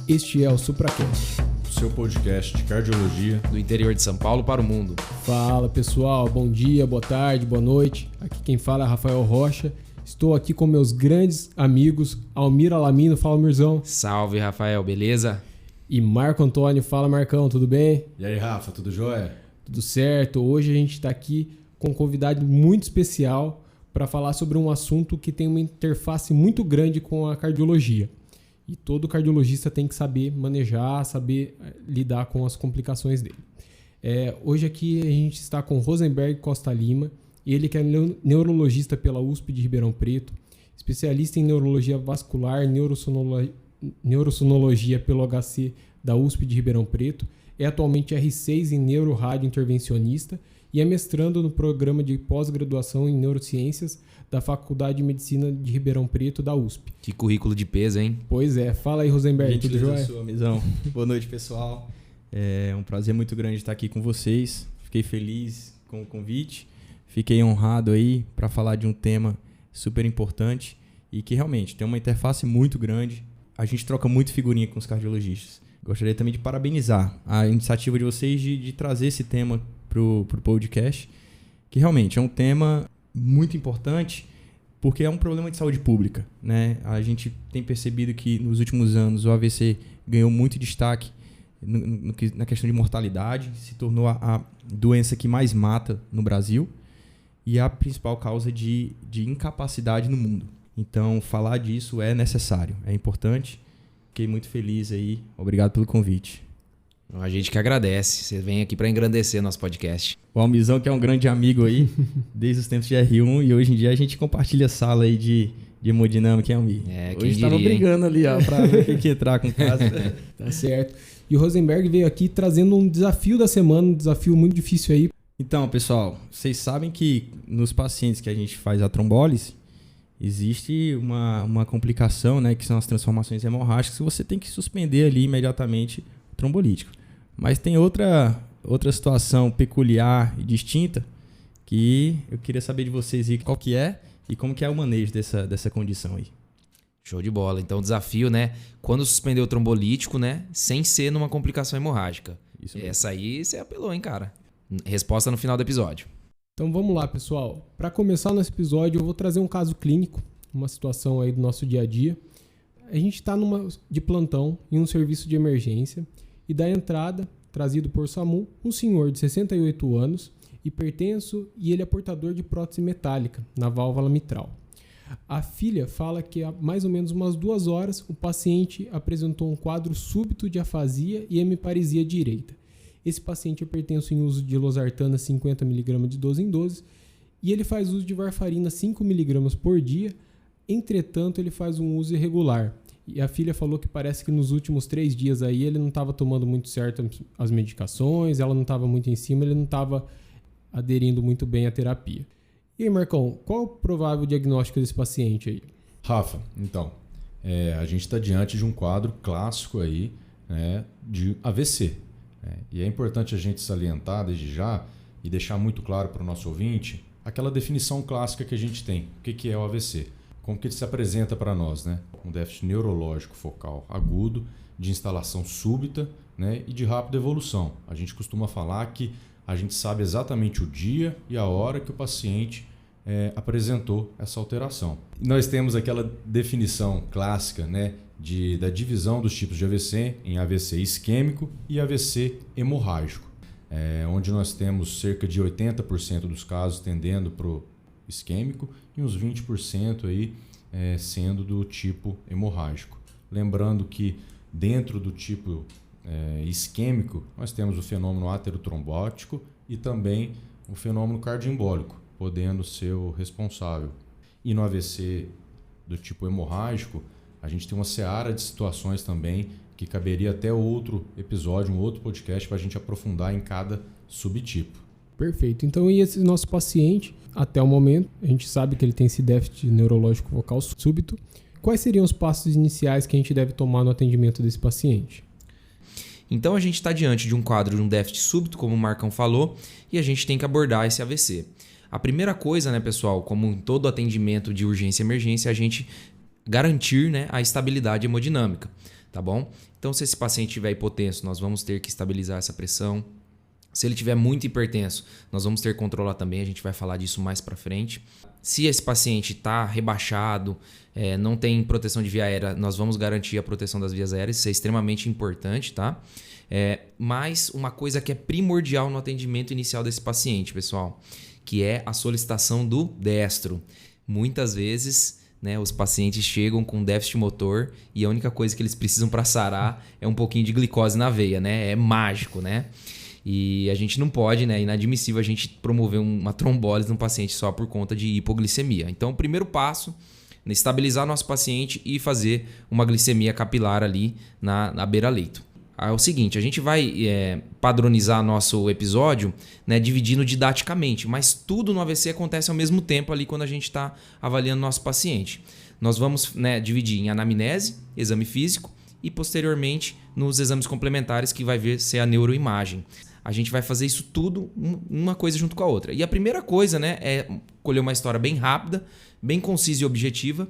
Este é o SupraCast, seu podcast de cardiologia do interior de São Paulo para o mundo. Fala pessoal, bom dia, boa tarde, boa noite. Aqui quem fala é Rafael Rocha. Estou aqui com meus grandes amigos Almir Alamino. Fala, Mirzão. Salve, Rafael, beleza? E Marco Antônio. Fala, Marcão, tudo bem? E aí, Rafa, tudo jóia? Tudo certo. Hoje a gente está aqui com um convidado muito especial para falar sobre um assunto que tem uma interface muito grande com a cardiologia. E todo cardiologista tem que saber manejar, saber lidar com as complicações dele. Hoje aqui a gente está com Rosenberg Costa Lima, ele que é neurologista pela USP de Ribeirão Preto, especialista em neurologia vascular, neurosonologia pelo HC da USP de Ribeirão Preto, é atualmente R6 em neurorrádio intervencionista e é mestrando no programa de pós-graduação em neurociências da Faculdade de Medicina de Ribeirão Preto da USP. Que currículo de peso, hein? Pois é. Fala aí, Rosenberg, tudo jóia? Sua missão. Boa noite, pessoal. É um prazer muito grande estar aqui com vocês. Fiquei feliz com o convite. Fiquei honrado aí para falar de um tema super importante e que realmente tem uma interface muito grande. A gente troca muito figurinha com os cardiologistas. Gostaria também de parabenizar a iniciativa de vocês de trazer esse tema para o podcast, que realmente é um tema muito importante porque é um problema de saúde pública, né? A gente tem percebido que nos últimos anos o AVC ganhou muito destaque na questão de mortalidade, se tornou a doença que mais mata no Brasil e a principal causa de incapacidade no mundo. Então, falar disso é necessário, é importante. Fiquei muito feliz aí. Obrigado pelo convite. A gente que agradece. Você vem aqui para engrandecer nosso podcast. O Almizão, que é um grande amigo aí, desde os tempos de R1, e hoje em dia a gente compartilha sala aí de hemodinâmica, hein, Almir? Hoje estava brigando ali, ó, para ver quem que entrar com casa. Tá certo. E o Rosenberg veio aqui trazendo um desafio da semana, um desafio muito difícil aí. Então, pessoal, vocês sabem que nos pacientes que a gente faz a trombólise, existe uma complicação, né, que são as transformações hemorrágicas, que você tem que suspender ali imediatamente o trombolítico. Mas tem outra situação peculiar e distinta que eu queria saber de vocês aí qual que é e como que é o manejo dessa condição aí. Show de bola. Então, o desafio, né? Quando suspender o trombolítico, né? Sem ser numa complicação hemorrágica. Isso mesmo. Essa aí você apelou, hein, cara? Resposta no final do episódio. Então vamos lá, pessoal. Para começar nosso episódio, eu vou trazer um caso clínico, uma situação aí do nosso dia a dia. A gente está de plantão em um serviço de emergência e da entrada, trazido por SAMU, um senhor de 68 anos, hipertenso, e ele é portador de prótese metálica na válvula mitral. A filha fala que há mais ou menos umas 2 horas o paciente apresentou um quadro súbito de afasia e hemiparesia direita. Esse paciente é hipertenso em uso de losartana 50mg de 12 em 12 e ele faz uso de varfarina 5mg por dia. Entretanto, ele faz um uso irregular. E a filha falou que parece que nos últimos 3 dias aí ele não estava tomando muito certo as medicações, ela não estava muito em cima, ele não estava aderindo muito bem à terapia. E aí, Marcão, qual o provável diagnóstico desse paciente aí? Rafa, então, a gente está diante de um quadro clássico aí, né, de AVC. E é importante a gente salientar desde já e deixar muito claro para o nosso ouvinte aquela definição clássica que a gente tem. O que é o AVC? Como que ele se apresenta para nós, né? Um déficit neurológico focal agudo, de instalação súbita, né, e de rápida evolução. A gente costuma falar que a gente sabe exatamente o dia e a hora que o paciente apresentou essa alteração. Nós temos aquela definição clássica, né, da divisão dos tipos de AVC em AVC isquêmico e AVC hemorrágico, onde nós temos cerca de 80% dos casos tendendo para o isquêmico e uns 20% aí, sendo do tipo hemorrágico. Lembrando que dentro do tipo isquêmico nós temos o fenômeno aterotrombótico e também o fenômeno cardioembólico, podendo ser o responsável. E no AVC do tipo hemorrágico, a gente tem uma seara de situações também que caberia até outro episódio, um outro podcast para a gente aprofundar em cada subtipo. Perfeito. Então, e esse nosso paciente, até o momento, a gente sabe que ele tem esse déficit neurológico focal súbito. Quais seriam os passos iniciais que a gente deve tomar no atendimento desse paciente? Então, a gente está diante de um quadro de um déficit súbito, como o Marcão falou, e a gente tem que abordar esse AVC. A primeira coisa, né, pessoal, como em todo atendimento de urgência e emergência, é a gente garantir, né, a estabilidade hemodinâmica. tá bom? Então, se esse paciente tiver hipotenso, nós vamos ter que estabilizar essa pressão. Se ele tiver muito hipertenso, nós vamos ter que controlar também, a gente vai falar disso mais para frente. Se esse paciente está rebaixado, não tem proteção de via aérea, nós vamos garantir a proteção das vias aéreas, isso é extremamente importante, tá? Mas uma coisa que é primordial no atendimento inicial desse paciente, pessoal, que é a solicitação do destro. Muitas vezes, né, os pacientes chegam com déficit motor e a única coisa que eles precisam para sarar é um pouquinho de glicose na veia, né? É mágico, né? E a gente não pode, né? É inadmissível a gente promover uma trombólise num paciente só por conta de hipoglicemia. Então, o primeiro passo é estabilizar nosso paciente e fazer uma glicemia capilar ali na beira-leito. É o seguinte, a gente vai padronizar nosso episódio, né, dividindo didaticamente, mas tudo no AVC acontece ao mesmo tempo ali quando a gente está avaliando nosso paciente. Nós vamos, né, dividir em anamnese, exame físico e posteriormente nos exames complementares que vai ver se é a neuroimagem. A gente vai fazer isso tudo, uma coisa junto com a outra. E a primeira coisa, né, é colher uma história bem rápida, bem concisa e objetiva,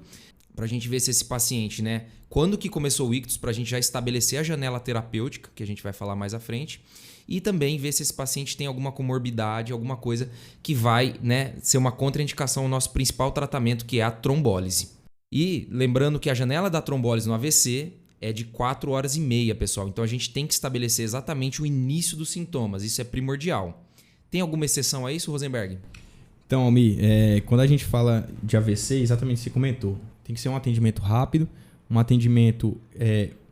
para a gente ver se esse paciente, né, quando que começou o ictus, para a gente já estabelecer a janela terapêutica, que a gente vai falar mais à frente, e também ver se esse paciente tem alguma comorbidade, alguma coisa que vai, né, ser uma contraindicação ao nosso principal tratamento, que é a trombólise. E lembrando que a janela da trombólise no AVC é de 4 horas e meia, pessoal. Então a gente tem que estabelecer exatamente o início dos sintomas. Isso é primordial. Tem alguma exceção a isso, Rosenberg? Então, Almi, quando a gente fala de AVC, exatamente o que você comentou. Tem que ser um atendimento rápido, um atendimento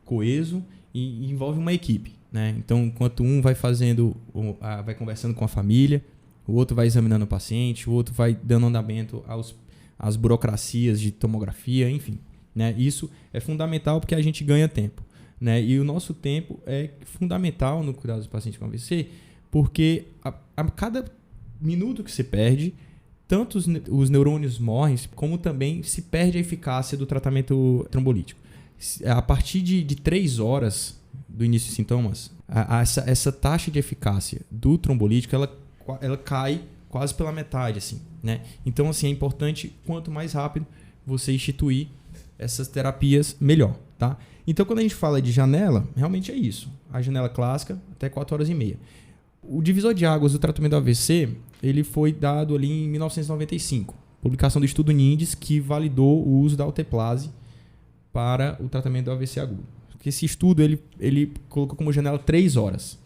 coeso e envolve uma equipe, né? Então, enquanto um vai vai conversando com a família, o outro vai examinando o paciente, o outro vai dando andamento às burocracias de tomografia, enfim. Né? Isso é fundamental porque a gente ganha tempo, né? E o nosso tempo é fundamental no cuidado dos pacientes com AVC, porque a cada minuto que você perde, tanto os neurônios morrem, como também se perde a eficácia do tratamento trombolítico. A partir de 3 horas do início de sintomas, essa taxa de eficácia do trombolítico ela cai quase pela metade, assim, né? Então, assim, é importante, quanto mais rápido você instituir essas terapias, melhor, tá? Então, quando a gente fala de janela, realmente é isso. A janela clássica, até 4 horas e meia. O divisor de águas do tratamento do AVC, ele foi dado ali em 1995. Publicação do estudo NINDES, que validou o uso da alteplase para o tratamento do AVC agudo. Esse estudo, ele colocou como janela 3 horas.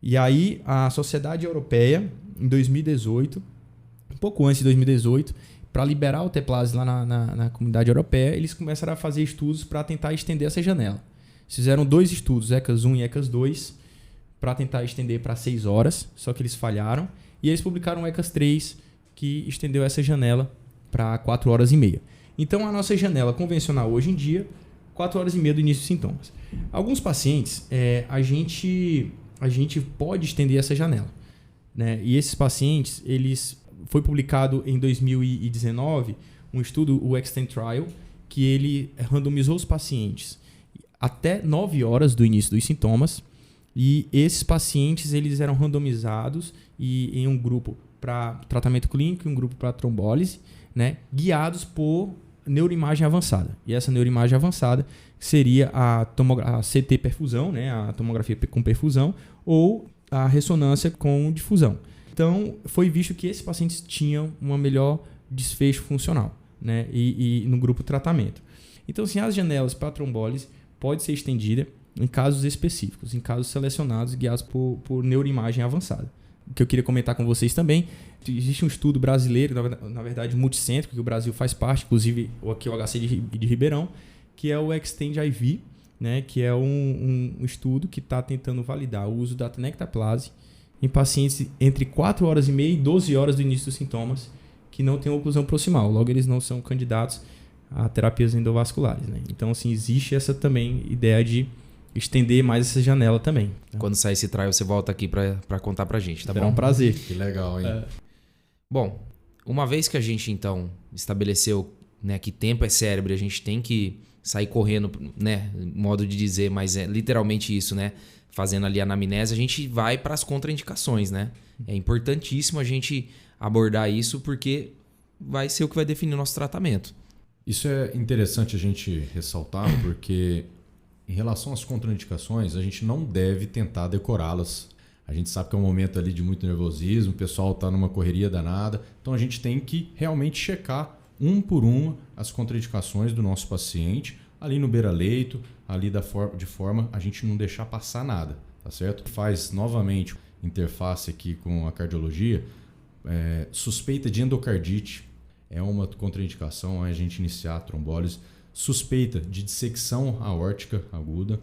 E aí, a Sociedade Europeia, em 2018, um pouco antes de 2018, para liberar o alteplase lá na comunidade europeia, eles começaram a fazer estudos para tentar estender essa janela. Fizeram 2 estudos, ECAS 1 e ECAS 2, para tentar estender para 6 horas, só que eles falharam. E eles publicaram o ECAS 3, que estendeu essa janela para 4 horas e meia. Então, a nossa janela convencional hoje em dia, 4 horas e meia do início dos sintomas. Alguns pacientes, a gente pode estender essa janela, né? E esses pacientes, foi publicado em 2019 um estudo, o Extend Trial, que ele randomizou os pacientes até 9 horas do início dos sintomas, e esses pacientes eles eram randomizados em um grupo para tratamento clínico e um grupo para trombólise, né, guiados por neuroimagem avançada. E essa neuroimagem avançada seria a CT perfusão, né, a tomografia com perfusão, ou a ressonância com difusão. Então, foi visto que esses pacientes tinham um melhor desfecho funcional, né? E no grupo tratamento. Então, assim, as janelas para trombólise pode ser estendida em casos específicos, em casos selecionados, guiados por neuroimagem avançada. O que eu queria comentar com vocês também, existe um estudo brasileiro, na verdade multicêntrico, que o Brasil faz parte, inclusive aqui o HC de Ribeirão, que é o Extend IV, né? Que é um estudo que está tentando validar o uso da tenectaplase em pacientes entre 4 horas e meia e 12 horas do início dos sintomas que não têm oclusão proximal. Logo, eles não são candidatos a terapias endovasculares, né? Então, assim, existe essa também ideia de estender mais essa janela também. Quando sair esse trial, você volta aqui para contar pra gente, tá bom? Será um prazer. Que legal, hein? Bom, uma vez que a gente, então, estabeleceu, né, que tempo é cérebro, a gente tem que sair correndo, né, modo de dizer, mas é literalmente isso, né? Fazendo ali a anamnese, a gente vai para as contraindicações, né? É importantíssimo a gente abordar isso porque vai ser o que vai definir o nosso tratamento. Isso é interessante a gente ressaltar porque Em relação às contraindicações, a gente não deve tentar decorá-las. A gente sabe que é um momento ali de muito nervosismo, o pessoal está numa correria danada, então a gente tem que realmente checar um por uma as contraindicações do nosso paciente, ali no beira-leito, ali de forma a gente não deixar passar nada, tá certo? Faz novamente interface aqui com a cardiologia, suspeita de endocardite é uma contraindicação a gente iniciar a trombólise, suspeita de dissecção aórtica aguda.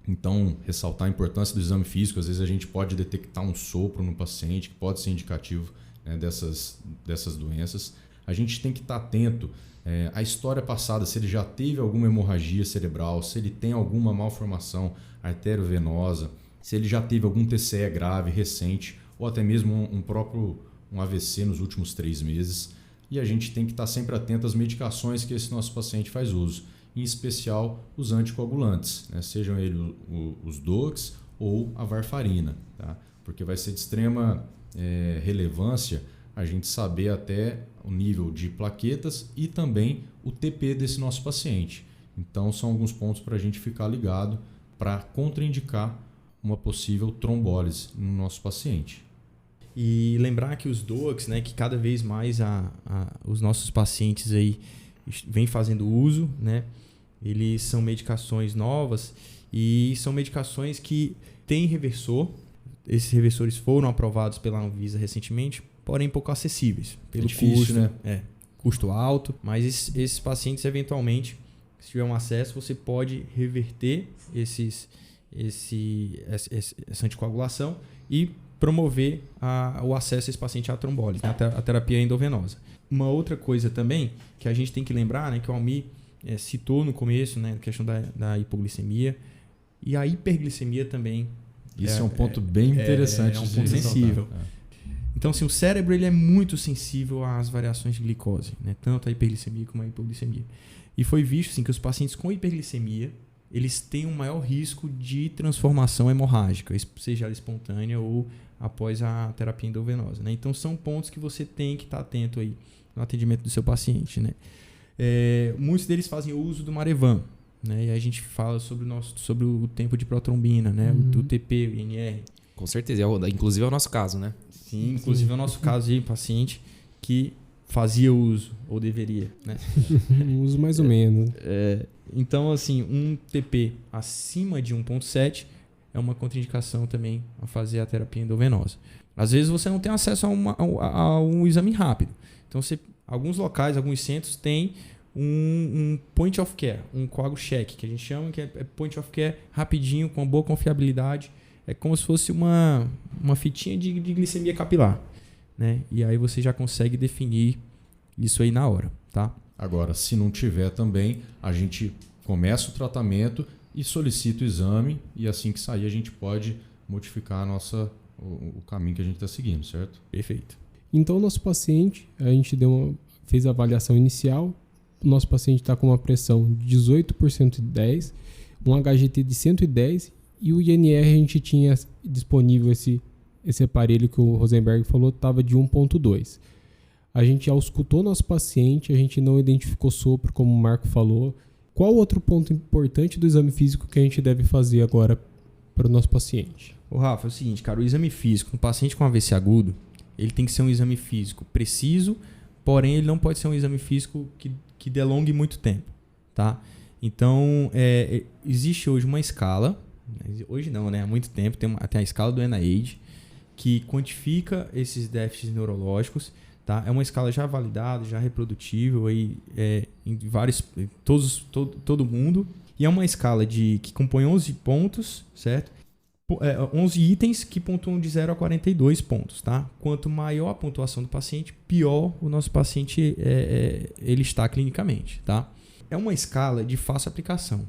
Então, ressaltar a importância do exame físico. Às vezes a gente pode detectar um sopro no paciente que pode ser indicativo, né, dessas doenças. A gente tem que estar atento à história passada, se ele já teve alguma hemorragia cerebral, se ele tem alguma malformação arteriovenosa, se ele já teve algum TCE grave, recente, ou até mesmo um AVC nos últimos 3 meses. E a gente tem que estar sempre atento às medicações que esse nosso paciente faz uso, em especial os anticoagulantes, né? Sejam eles os DOACs ou a varfarina, tá? Porque vai ser de extrema relevância a gente saber até o nível de plaquetas e também o TP desse nosso paciente. Então são alguns pontos para a gente ficar ligado para contraindicar uma possível trombólise no nosso paciente. E lembrar que os DOACs, né, que cada vez mais os nossos pacientes aí vêm fazendo uso, né? Eles são medicações novas e são medicações que têm reversor. Esses reversores foram aprovados pela Anvisa recentemente, porém pouco acessíveis. Pelo difícil, custo, né? Custo alto, mas esses pacientes, eventualmente, se tiver um acesso, você pode reverter essa anticoagulação e promover o acesso desse paciente à trombólise, né? A terapia endovenosa. Uma outra coisa também que a gente tem que lembrar, né, que o Almir citou no começo, né, a questão da hipoglicemia e a hiperglicemia também. Isso é um ponto bem interessante. É um ponto sensível. Então, assim, o cérebro ele é muito sensível às variações de glicose, né, tanto a hiperglicemia como a hipoglicemia. E foi visto assim, que os pacientes com hiperglicemia eles têm um maior risco de transformação hemorrágica, seja ela espontânea ou após a terapia endovenosa, né? Então, são pontos que você tem que estar atento aí no atendimento do seu paciente, né? Muitos deles fazem uso do Marevan, né? E a gente fala sobre o tempo de protrombina, né? O TP, o INR. Com certeza, inclusive é o nosso caso, né? Sim, inclusive é o nosso caso de paciente que fazia uso, ou deveria, né? Uso mais ou menos. Então, assim, um TP acima de 1.7 é uma contraindicação também a fazer a terapia endovenosa. Às vezes você não tem acesso a um exame rápido. Então, alguns locais, alguns centros têm um point of care, um coago check, que a gente chama, que é point of care rapidinho, com boa confiabilidade. É como se fosse uma fitinha de glicemia capilar, né? E aí você já consegue definir isso aí na hora, tá? Agora, se não tiver também, a gente começa o tratamento e solicita o exame e assim que sair a gente pode modificar o caminho que a gente está seguindo, certo? Perfeito. Então, o nosso paciente, a gente fez a avaliação inicial, o nosso paciente está com uma pressão de 18 por 110, um HGT de 110 e o INR a gente tinha disponível esse aparelho que o Rosenberg falou, estava de 1.2. A gente auscultou nosso paciente, a gente não identificou sopro, como o Marco falou. Qual outro ponto importante do exame físico que a gente deve fazer agora para o nosso paciente? Ô Rafa, é o seguinte, cara, o exame físico no paciente com AVC agudo, ele tem que ser um exame físico preciso, porém ele não pode ser um exame físico que delongue muito tempo, tá? Então, existe hoje uma escala, hoje não, né? Há muito tempo, tem a escala do NIH, que quantifica esses déficits neurológicos, tá? É uma escala já validada, já reprodutível aí, em todo mundo. E é uma escala que compõe 11 pontos, certo? 11 itens que pontuam de 0 a 42 pontos, tá? Quanto maior a pontuação do paciente, pior o nosso paciente ele está clinicamente, tá? É uma escala de fácil aplicação.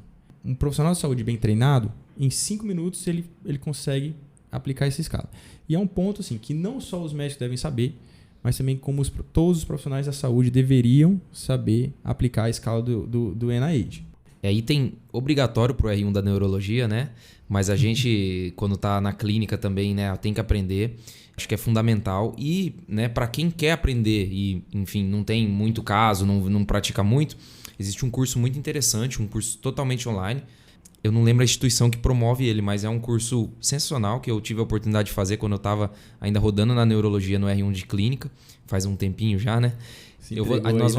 Um profissional de saúde bem treinado, em 5 minutos ele consegue aplicar essa escala. E é um ponto assim, que não só os médicos devem saber, mas também como todos os profissionais da saúde deveriam saber aplicar a escala do NIH. É item obrigatório para o R1 da neurologia, né? Mas a gente, quando está na clínica também, né, tem que aprender. Acho que é fundamental. E, né, para quem quer aprender e, enfim, não tem muito caso, não pratica muito, existe um curso muito interessante, um curso totalmente online. Eu não lembro a instituição que promove ele, mas é um curso sensacional que eu tive a oportunidade de fazer quando eu estava ainda rodando na neurologia no R1 de clínica. Faz um tempinho já, né? Nós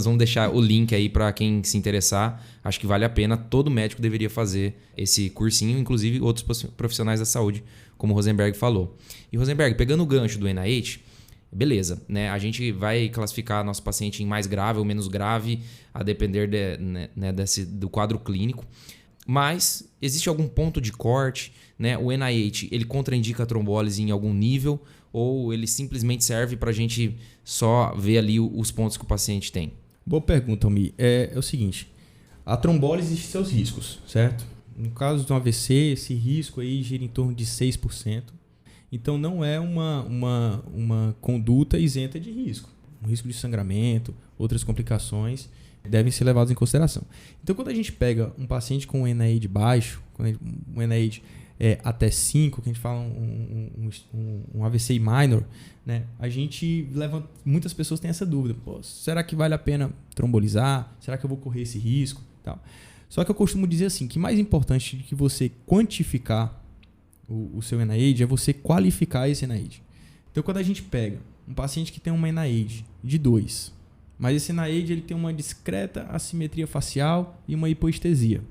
vamos deixar o link aí para quem se interessar. Acho que vale a pena. Todo médico deveria fazer esse cursinho, inclusive outros profissionais da saúde, como o Rosenberg falou. E Rosenberg, pegando o gancho do NIH, beleza, né? A gente vai classificar nosso paciente em mais grave ou menos grave, a depender do quadro clínico. Mas existe algum ponto de corte, né? O NIH, ele contraindica a trombólise em algum nível ou ele simplesmente serve para a gente só ver ali os pontos que o paciente tem? Boa pergunta, Almi. É o seguinte, a trombólise existe seus riscos, certo? No caso do AVC, esse risco aí gira em torno de 6%. Então não é uma conduta isenta de risco. Um risco de sangramento, outras complicações devem ser levadas em consideração. Então quando a gente pega um paciente com um NIH baixo, um NIH até 5, que a gente fala um AVC minor, né? A gente muitas pessoas têm essa dúvida. Pô, será que vale a pena trombolizar? Será que eu vou correr esse risco? Tal. Só que eu costumo dizer assim, que mais importante do que você quantificar o seu NIH é você qualificar esse NIH. Então quando a gente pega um paciente que tem uma NIH de 2, mas esse NIH ele tem uma discreta assimetria facial e uma hipoestesia,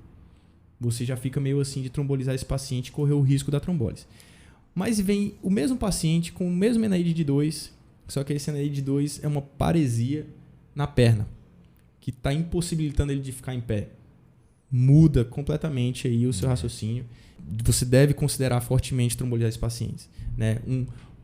você já fica meio assim de trombolizar esse paciente e correr o risco da trombólise. Mas vem o mesmo paciente com o mesmo NIH de 2, só que esse NIH de 2 é uma paresia na perna, que está impossibilitando ele de ficar em pé. Muda completamente aí o seu raciocínio. Você deve considerar fortemente trombolizar esses pacientes, né?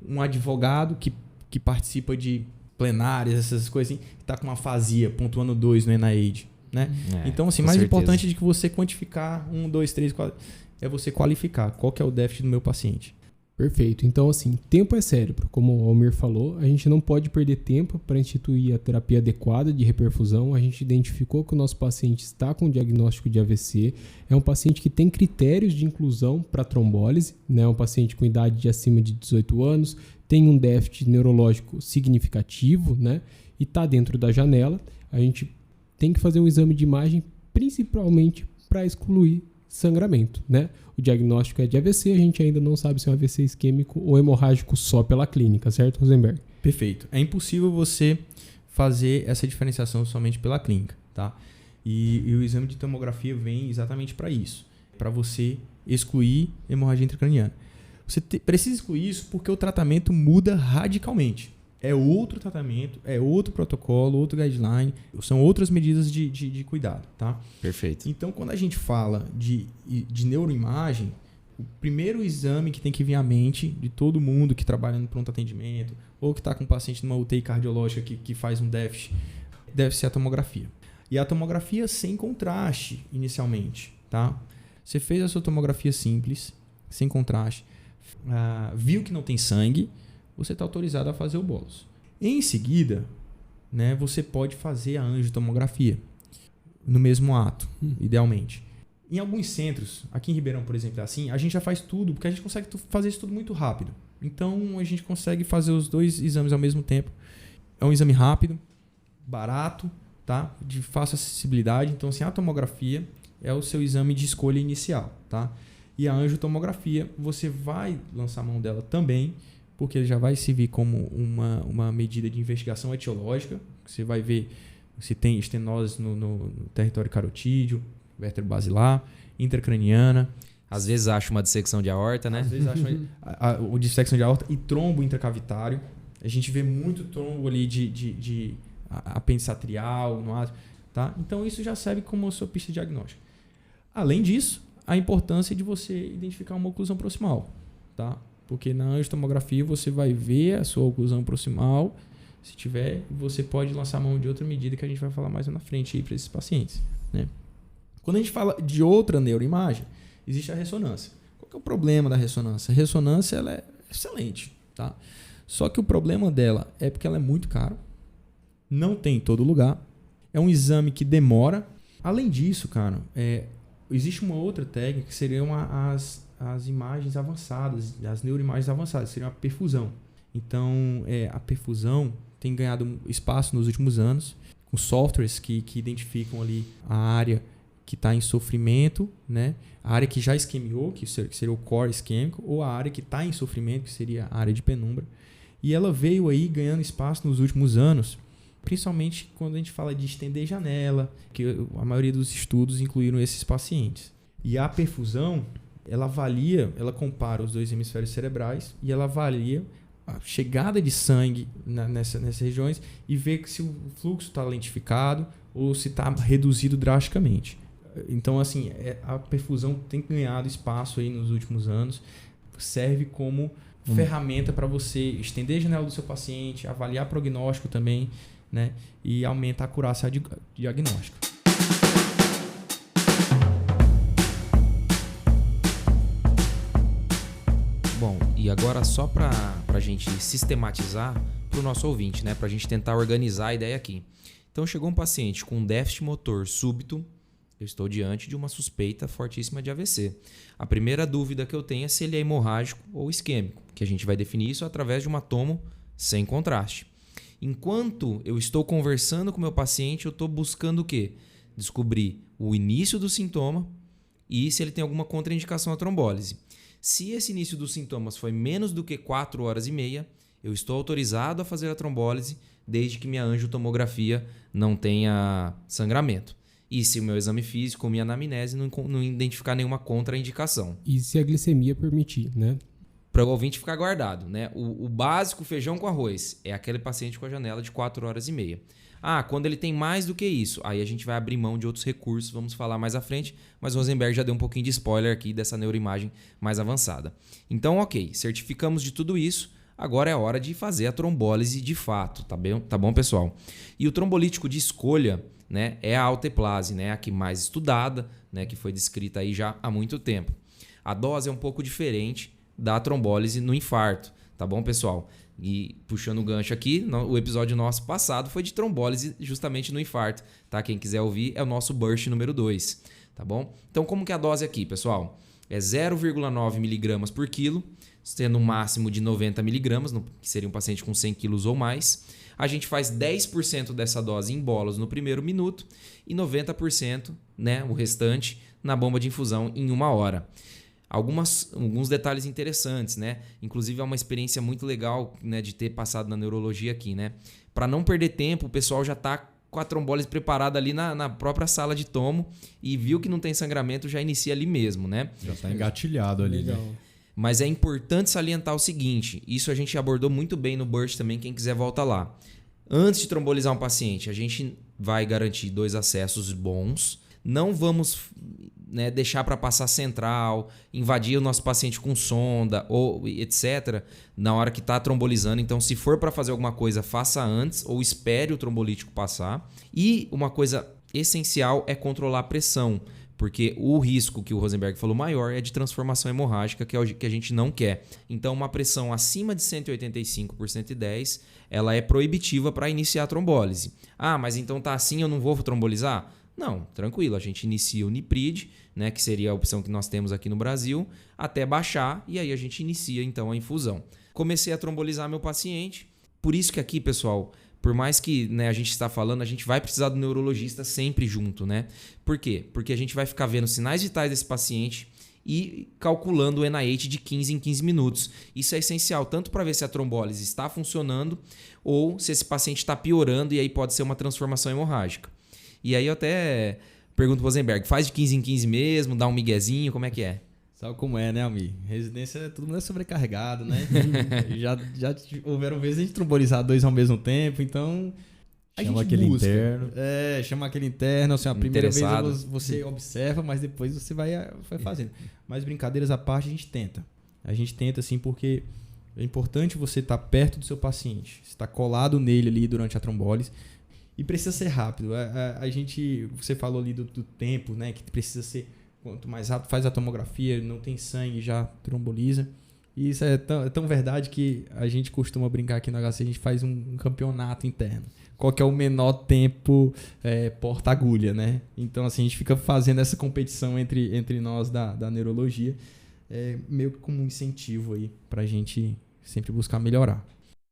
Um advogado que participa de plenárias, essas coisas assim, que está com uma afasia, pontuando 2 no NIH. Né? Então, assim, mais certeza. Importante de que você quantificar 1, 2, 3, 4, é você qualificar qual que é o déficit do meu paciente. Perfeito. Então, assim, tempo é cérebro. Como o Almir falou, a gente não pode perder tempo para instituir a terapia adequada de reperfusão. A gente identificou que o nosso paciente está com diagnóstico de AVC. É um paciente que tem critérios de inclusão para trombólise, né? Um paciente com idade de acima de 18 anos, tem um déficit neurológico significativo, né? E está dentro da janela. A gente tem que fazer um exame de imagem principalmente para excluir sangramento, né? O diagnóstico é de AVC, a gente ainda não sabe se é um AVC isquêmico ou hemorrágico só pela clínica, certo, Rosenberg? Perfeito. É impossível você fazer essa diferenciação somente pela clínica, tá? E o exame de tomografia vem exatamente para isso, para você excluir hemorragia intracraniana. Você precisa excluir isso porque o tratamento muda radicalmente. É outro tratamento, é outro protocolo, outro guideline, são outras medidas de cuidado, tá? Perfeito. Então, quando a gente fala de neuroimagem, o primeiro exame que tem que vir à mente de todo mundo que trabalha no pronto atendimento ou que está com um paciente numa UTI cardiológica que faz um déficit, deve ser a tomografia. E a tomografia sem contraste, inicialmente, tá? Você fez a sua tomografia simples, sem contraste, viu que não tem sangue, você está autorizado a fazer o bolus. Em seguida, né, você pode fazer a angiotomografia no mesmo ato, idealmente. Em alguns centros, aqui em Ribeirão, por exemplo, é assim, a gente já faz tudo, porque a gente consegue fazer isso tudo muito rápido. Então, a gente consegue fazer os 2 exames ao mesmo tempo. É um exame rápido, barato, tá? De fácil acessibilidade. Então, assim, a tomografia é o seu exame de escolha inicial, tá? E a angiotomografia, você vai lançar a mão dela também, porque ele já vai servir como uma medida de investigação etiológica. Você vai ver se tem estenose no território carotídeo, vértebro-basilar, intracraniana. Às vezes acha uma dissecção de aorta, né? Às vezes acha uma dissecção de aorta e trombo intracavitário. A gente vê muito trombo ali de apêndice atrial, no átrio, tá? Então isso já serve como a sua pista diagnóstica. Além disso, a importância de você identificar uma oclusão proximal, tá? Porque na angiotomografia você vai ver a sua oclusão proximal, se tiver, você pode lançar a mão de outra medida que a gente vai falar mais na frente para esses pacientes, né? Quando a gente fala de outra neuroimagem, existe a ressonância. Qual que é o problema da ressonância? A ressonância ela é excelente, tá? Só que o problema dela é porque ela é muito cara, não tem em todo lugar, é um exame que demora. Além disso, cara, existe uma outra técnica que seriam as imagens avançadas, as neuroimagens avançadas, seria a perfusão. Então, a perfusão tem ganhado espaço nos últimos anos, com softwares que identificam ali a área que está em sofrimento, né? A área que já isquemiou, que seria o core isquêmico, ou a área que está em sofrimento, que seria a área de penumbra. E ela veio aí ganhando espaço nos últimos anos, principalmente quando a gente fala de estender janela, que a maioria dos estudos incluíram esses pacientes. E a perfusão, ela compara os dois hemisférios cerebrais e ela avalia a chegada de sangue nessas regiões e vê se o fluxo está lentificado ou se está reduzido drasticamente. Então, assim, a perfusão tem ganhado espaço aí nos últimos anos, serve como ferramenta para você estender a janela do seu paciente, avaliar prognóstico também, né? E aumenta a acurácia diagnóstica. Bom, e agora só para a gente sistematizar para o nosso ouvinte, né? Para a gente tentar organizar a ideia aqui. Então, chegou um paciente com um déficit motor súbito, eu estou diante de uma suspeita fortíssima de AVC. A primeira dúvida que eu tenho é se ele é hemorrágico ou isquêmico, que a gente vai definir isso através de uma tomo sem contraste. Enquanto eu estou conversando com o meu paciente, eu estou buscando o quê? Descobrir o início do sintoma e se ele tem alguma contraindicação à trombólise. Se esse início dos sintomas foi menos do que 4 horas e meia, eu estou autorizado a fazer a trombólise desde que minha angiotomografia não tenha sangramento. E se o meu exame físico ou minha anamnese não identificar nenhuma contraindicação. E se a glicemia permitir, né? Para o ouvinte ficar guardado, né? O básico feijão com arroz é aquele paciente com a janela de 4 horas e meia. Quando ele tem mais do que isso, aí a gente vai abrir mão de outros recursos, vamos falar mais à frente, mas o Rosenberg já deu um pouquinho de spoiler aqui dessa neuroimagem mais avançada. Então, ok, certificamos de tudo isso, agora é hora de fazer a trombólise de fato, tá bom, pessoal? E o trombolítico de escolha, né, é a alteplase, né, a que mais estudada, né, que foi descrita aí já há muito tempo. A dose é um pouco diferente da trombólise no infarto, tá bom, pessoal? E puxando o gancho aqui, o episódio nosso passado foi de trombólise justamente no infarto, tá? Quem quiser ouvir é o nosso burst número 2, tá bom? Então, como que é a dose aqui, pessoal? É 0,9 mg por quilo, tendo um máximo de 90 mg, que seria um paciente com 100 kg ou mais. A gente faz 10% dessa dose em bolas no primeiro minuto e 90%, né, o restante, na bomba de infusão em 1 hora. Alguns detalhes interessantes, né? Inclusive é uma experiência muito legal, né, de ter passado na neurologia aqui, né? Para não perder tempo, o pessoal já está com a trombólise preparada ali na própria sala de tomo e viu que não tem sangramento, já inicia ali mesmo, né? Já está engatilhado ali. Legal. Né? Mas é importante salientar o seguinte, isso a gente abordou muito bem no burst também, quem quiser volta lá. Antes de trombolizar um paciente, a gente vai garantir 2 acessos bons, não vamos, né, deixar para passar central, invadir o nosso paciente com sonda ou etc. na hora que está trombolizando. Então, se for para fazer alguma coisa, faça antes ou espere o trombolítico passar. E uma coisa essencial é controlar a pressão, porque o risco que o Rosenberg falou maior é de transformação hemorrágica, que é o que a gente não quer. Então, uma pressão acima de 185 por 110, ela é proibitiva para iniciar a trombólise. Mas então tá assim, eu não vou trombolizar? Não, tranquilo, a gente inicia o Niprid, né, que seria a opção que nós temos aqui no Brasil, até baixar e aí a gente inicia então a infusão. Comecei a trombolizar meu paciente, por isso que aqui, pessoal, por mais que, né, a gente está falando, a gente vai precisar do neurologista sempre junto, né? Por quê? Porque a gente vai ficar vendo sinais vitais desse paciente e calculando o NIH de 15 em 15 minutos. Isso é essencial, tanto para ver se a trombólise está funcionando ou se esse paciente está piorando e aí pode ser uma transformação hemorrágica. E aí eu até pergunto pro Rosenberg, faz de 15 em 15 mesmo, dá um miguezinho, como é que é? Sabe como é, né, Almir? Residência, todo mundo é sobrecarregado, né? já houveram vezes a gente trombolizar 2 ao mesmo tempo, então chama aquele interno. Chama aquele interno, assim, a primeira vez você observa, mas depois você vai fazendo. Mas brincadeiras à parte, a gente tenta. A gente tenta, assim, porque é importante você estar perto do seu paciente, estar colado nele ali durante a trombólise. E precisa ser rápido. Você falou ali do tempo, né? Que precisa ser, quanto mais rápido faz a tomografia, não tem sangue, já tromboliza. E isso é tão verdade que a gente costuma brincar aqui no HC, a gente faz um campeonato interno. Qual que é o menor tempo porta-agulha, né? Então, assim, a gente fica fazendo essa competição entre nós da neurologia, meio que como um incentivo aí pra gente sempre buscar melhorar.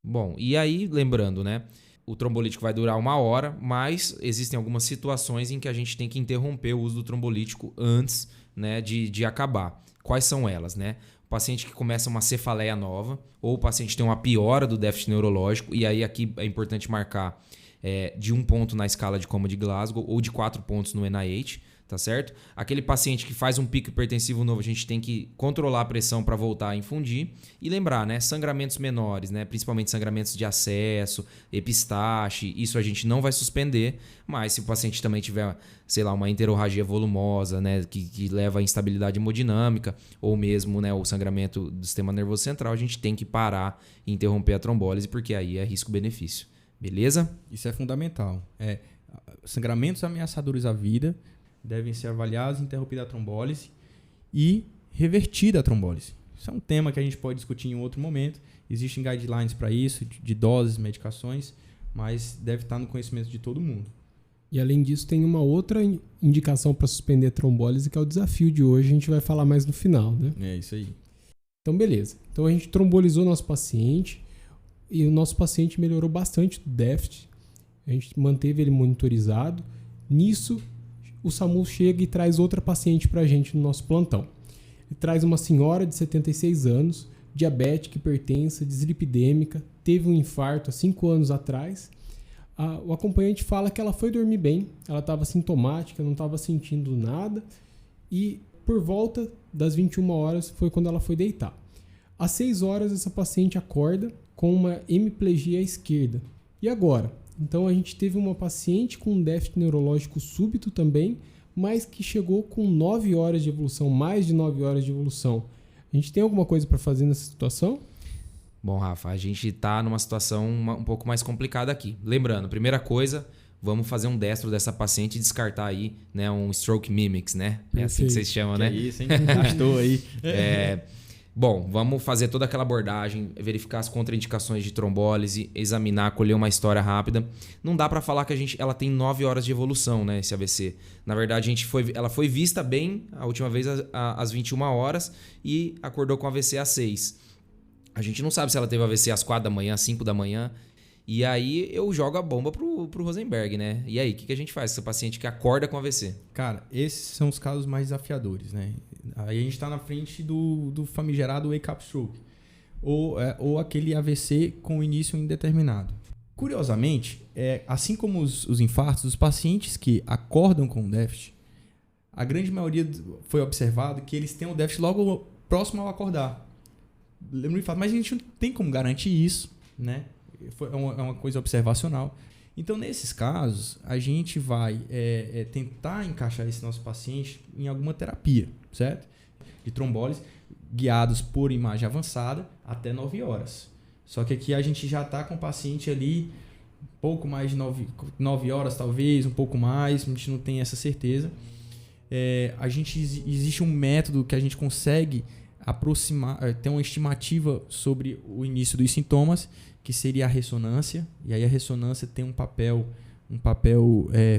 Bom, e aí, lembrando, né? o trombolítico vai durar 1 hora, mas existem algumas situações em que a gente tem que interromper o uso do trombolítico antes, né, de acabar. Quais são elas, né? O paciente que começa uma cefaleia nova, ou o paciente tem uma piora do déficit neurológico, e aí aqui é importante marcar de 1 ponto na escala de coma de Glasgow ou de 4 pontos no NIH, tá certo? Aquele paciente que faz um pico hipertensivo novo, a gente tem que controlar a pressão para voltar a infundir. E lembrar, né? Sangramentos menores, né? Principalmente sangramentos de acesso, epistaxe, isso a gente não vai suspender, mas se o paciente também tiver, sei lá, uma enterorragia volumosa, né? Que leva à instabilidade hemodinâmica, ou mesmo, né, o sangramento do sistema nervoso central, a gente tem que parar e interromper a trombólise, porque aí é risco-benefício. Beleza? Isso é fundamental. Sangramentos ameaçadores à vida devem ser avaliados, interrompida a trombólise e revertida a trombólise. Isso é um tema que a gente pode discutir em outro momento. Existem guidelines para isso, de doses, medicações, mas deve estar no conhecimento de todo mundo. E além disso, tem uma outra indicação para suspender a trombólise, que é o desafio de hoje. A gente vai falar mais no final, né? É isso aí. Então, beleza. Então, a gente trombolizou nosso paciente e o nosso paciente melhorou bastante do déficit. A gente manteve ele monitorizado. Nisso, o SAMU chega e traz outra paciente para a gente no nosso plantão. Ele traz uma senhora de 76 anos, diabética, hipertensa, dislipidêmica, teve um infarto há 5 anos atrás. O acompanhante fala que ela foi dormir bem, ela estava sintomática, não estava sentindo nada e por volta das 21 horas foi quando ela foi deitar. Às 6 horas essa paciente acorda com uma hemiplegia à esquerda. E agora? Então a gente teve uma paciente com um déficit neurológico súbito também, mas que chegou com 9 horas de evolução, mais de 9 horas de evolução. A gente tem alguma coisa para fazer nessa situação? Bom, Rafa, a gente está numa situação um pouco mais complicada aqui. Lembrando, primeira coisa, vamos fazer um destro dessa paciente e descartar aí, né, um stroke mimics, né? É assim que vocês chamam, né? É isso, hein? Gastou aí. Bom, vamos fazer toda aquela abordagem, verificar as contraindicações de trombólise, examinar, colher uma história rápida. Não dá para falar que ela tem 9 horas de evolução, né, esse AVC. Na verdade, ela foi vista bem a última vez às 21 horas e acordou com AVC às 6. A gente não sabe se ela teve AVC às 4 da manhã, às 5 da manhã. E aí eu jogo a bomba pro Rosenberg, né? E aí, o que a gente faz com essa paciente que acorda com AVC? Cara, esses são os casos mais desafiadores, né? Aí a gente está na frente do famigerado wake-up stroke. Ou aquele AVC com início indeterminado. Curiosamente, assim como os infartos, os pacientes que acordam com déficit, a grande maioria foi observado que eles têm o déficit logo próximo ao acordar. Lembro de fato, mas a gente não tem como garantir isso, né? É uma coisa observacional. Então, nesses casos, a gente vai tentar encaixar esse nosso paciente em alguma terapia, certo? De trombólise, guiados por imagem avançada até 9 horas. Só que aqui a gente já está com o paciente ali um pouco mais de 9 horas, talvez, um pouco mais, a gente não tem essa certeza. Existe um método que a gente consegue aproximar, ter uma estimativa sobre o início dos sintomas, que seria a ressonância, e aí a ressonância tem um papel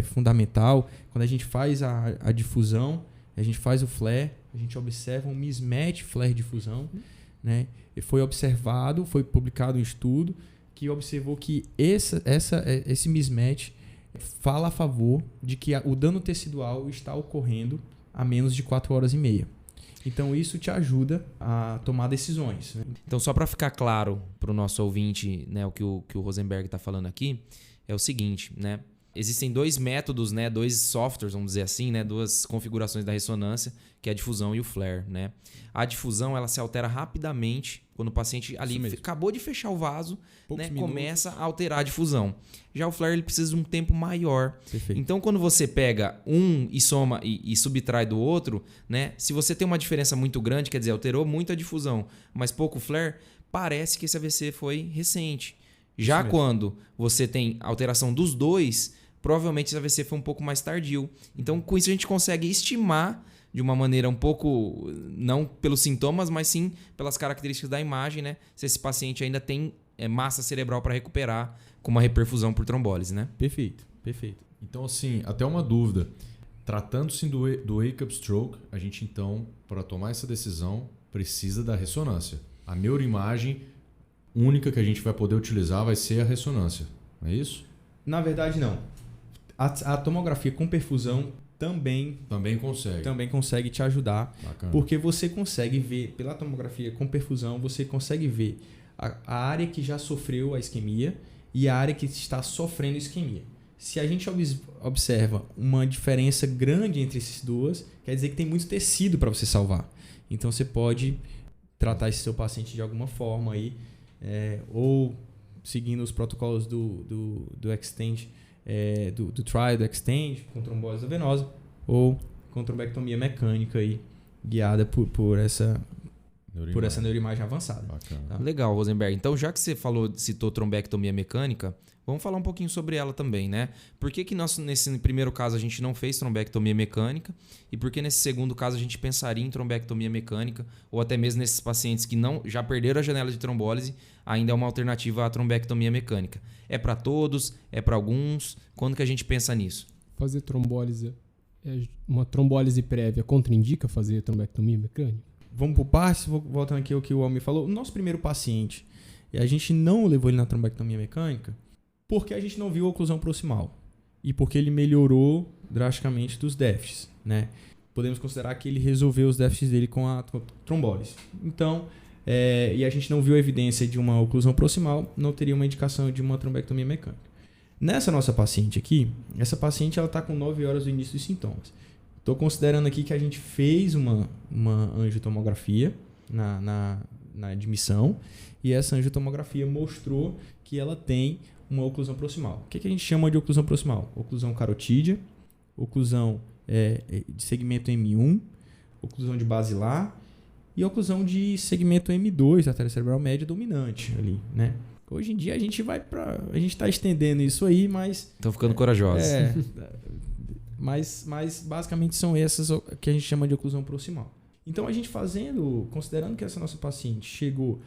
fundamental. Quando a gente faz a difusão, a gente faz o flare, a gente observa um mismatch flare-difusão, né? E foi publicado um estudo que observou que esse mismatch fala a favor de que o dano tecidual está ocorrendo a menos de 4 horas e meia. Então, isso te ajuda a tomar decisões, né? Então, só para ficar claro para o nosso ouvinte, né, o que o Rosenberg está falando aqui, é o seguinte, né? Existem 2 métodos, né, 2 softwares, vamos dizer assim, né, 2 configurações da ressonância, que é a difusão e o flare, né? A difusão, ela se altera rapidamente quando o paciente ali acabou de fechar o vaso, né, começa a alterar a difusão. Já o flare, ele precisa de um tempo maior. Perfeito. Então, quando você pega um e soma e subtrai do outro, né, se você tem uma diferença muito grande, quer dizer, alterou muito a difusão, mas pouco flare, parece que esse AVC foi recente. Já quando você tem alteração dos 2, provavelmente esse AVC foi um pouco mais tardio. Então, com isso a gente consegue estimar de uma maneira um pouco, não pelos sintomas, mas sim pelas características da imagem, né? Se esse paciente ainda tem massa cerebral para recuperar com uma reperfusão por trombólise, né? Perfeito. Então, assim, até uma dúvida. Tratando-se do wake-up stroke, a gente, então, para tomar essa decisão, precisa da ressonância. A neuroimagem única que a gente vai poder utilizar vai ser a ressonância. não é isso? Na verdade, não. A tomografia com perfusão também consegue te ajudar. Bacana. Porque você consegue ver, pela tomografia com perfusão, você consegue ver a área que já sofreu a isquemia e a área que está sofrendo isquemia. Se a gente observa uma diferença grande entre essas duas, quer dizer que tem muito tecido para você salvar. Então você pode tratar esse seu paciente de alguma forma aí, ou seguindo os protocolos do Extend, do Trial, do Extend, com trombose venosa, ou com trombectomia mecânica aí, guiada por essa neuroimagem avançada. Bacana. Legal, Rosenberg. Então, já que você citou trombectomia mecânica, vamos falar um pouquinho sobre ela também, né? Por que nesse primeiro caso a gente não fez trombectomia mecânica e por que nesse segundo caso a gente pensaria em trombectomia mecânica ou até mesmo nesses pacientes que já perderam a janela de trombólise, ainda é uma alternativa à trombectomia mecânica? É para todos? É para alguns? Quando que a gente pensa nisso? Fazer trombólise, uma trombólise prévia contraindica fazer trombectomia mecânica? Vamos por partes, voltando aqui ao que o Almir falou. O nosso primeiro paciente, a gente não levou ele na trombectomia mecânica porque a gente não viu a oclusão proximal e porque ele melhorou drasticamente dos déficits, né? Podemos considerar que ele resolveu os déficits dele com a trombólise. Então, e a gente não viu a evidência de uma oclusão proximal, não teria uma indicação de uma trombectomia mecânica. Nessa nossa paciente aqui, essa paciente ela está com 9 horas do início dos sintomas. Estou considerando aqui que a gente fez uma angiotomografia na admissão e essa angiotomografia mostrou que ela tem uma oclusão proximal. O que a gente chama de oclusão proximal? Oclusão carotídea, oclusão de segmento M1, oclusão de basilar e oclusão de segmento M2, artéria cerebral média dominante ali, né? Hoje em dia a gente está estendendo isso aí, mas... Estão ficando corajosos. Mas basicamente são essas que a gente chama de oclusão proximal. Então a gente considerando que essa nossa paciente chegou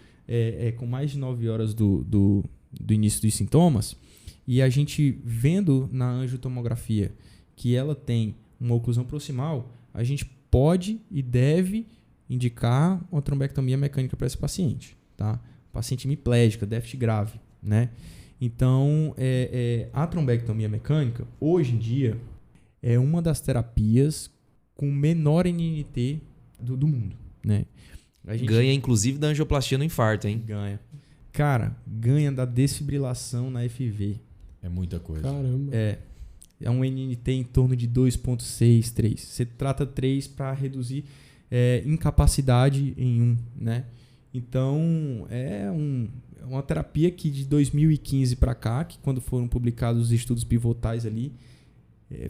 com mais de 9 horas do início dos sintomas, e a gente vendo na angiotomografia que ela tem uma oclusão proximal, a gente pode e deve indicar uma trombectomia mecânica para esse paciente, tá? Paciente hemiplégica, déficit grave, né? Então, a trombectomia mecânica, hoje em dia, é uma das terapias com menor NNT do mundo, né? Ganha, inclusive, da angioplastia no infarto, hein? Ganha. Cara, ganha da desfibrilação na FV. É muita coisa. Caramba. É um NNT em torno de 2,6, 3. Você trata 3 para reduzir incapacidade em 1, né? Então, é uma terapia que de 2015 para cá, que quando foram publicados os estudos pivotais ali,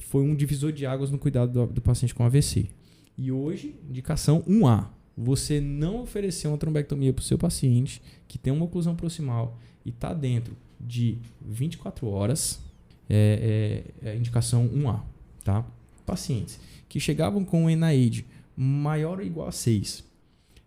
foi um divisor de águas no cuidado do paciente com AVC. E hoje, indicação 1A. Você não oferecer uma trombectomia para o seu paciente que tem uma oclusão proximal e está dentro de 24 horas, indicação 1A. Tá? Pacientes que chegavam com um NIH maior ou igual a 6,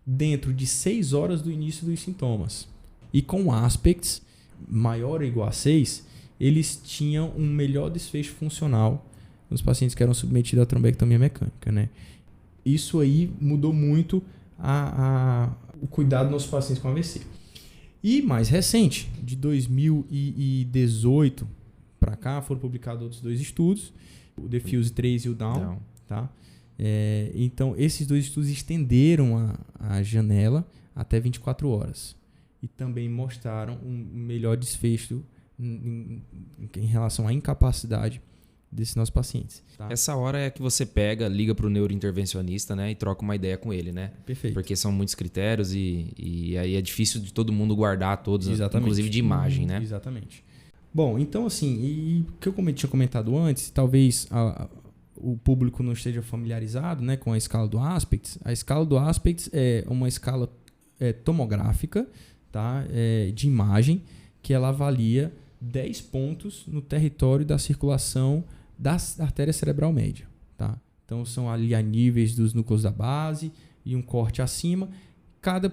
dentro de 6 horas do início dos sintomas, e com aspects maior ou igual a 6, eles tinham um melhor desfecho funcional nos pacientes que eram submetidos à trombectomia mecânica, né? Isso aí mudou muito o cuidado dos nossos pacientes com AVC. E mais recente, de 2018 para cá, foram publicados outros 2 estudos, o DEFUSE 3 e o DOWN. Tá? Então, esses 2 estudos estenderam a janela até 24 horas e também mostraram um melhor desfecho em relação à incapacidade desses nossos pacientes. Tá? Essa hora é que você liga para o neurointervencionista, né, e troca uma ideia com ele, né? Perfeito. Porque são muitos critérios e aí é difícil de todo mundo guardar todos, Exatamente. Inclusive de imagem, né? Exatamente. Bom, então assim, e o que eu tinha comentado antes, talvez o público não esteja familiarizado, né, com a escala do Aspects. A escala do Aspects é uma escala tomográfica, tá, de imagem, que ela avalia 10 pontos no território da circulação da artéria cerebral média. Tá? Então, são ali a níveis dos núcleos da base e um corte acima. Cada